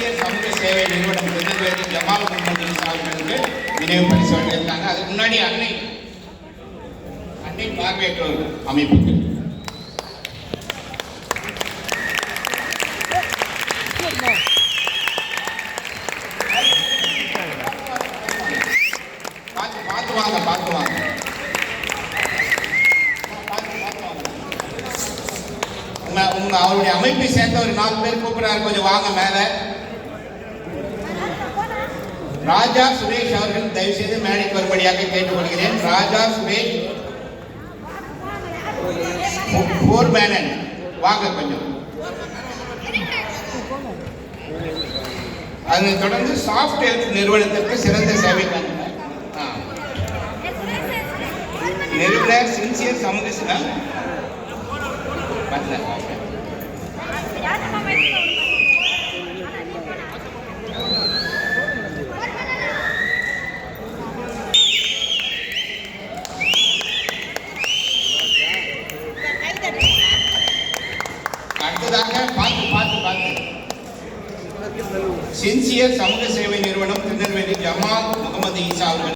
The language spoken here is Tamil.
சின்சியர் சமூக சேவை நிறுவனம் திருநெல்வேலி ஜமால் முகமது ஈசா அவர்களுக்கு நினைவு பரிசு வழங்கியிருக்காங்க. அதுக்கு முன்னாடி அன்னை பார்வையற்றோர் அமைப்புக்கு பார்த்து வாங்க. அவருடைய அமைப்பை சேர்ந்த ஒரு 4 பேர் கூப்பிடுறாரு, கொஞ்சம் வாங்க மேல. ராஜா சுரேஷ் அவர்கள் தயவு செய்து மேடைக்கு வரும்படியாக கேட்டுக்கொள்கிறேன். ராஜா சுரேஷ் போர்மேனன் வாங்க கொஞ்சம். அதனைத் தொடர்ந்து சாஃப்ட் ஹெல்த் நிறுவனத்திற்கு சிறந்த சேவைக்கான நிறுவனர் சின்சியர் சமூக அடுத்ததாக பார்த்து சின்சியர் சமூக சேவை நிறுவனம் திருநெல்வேலி ஜமால் முகமது ஈசா அவர்கள்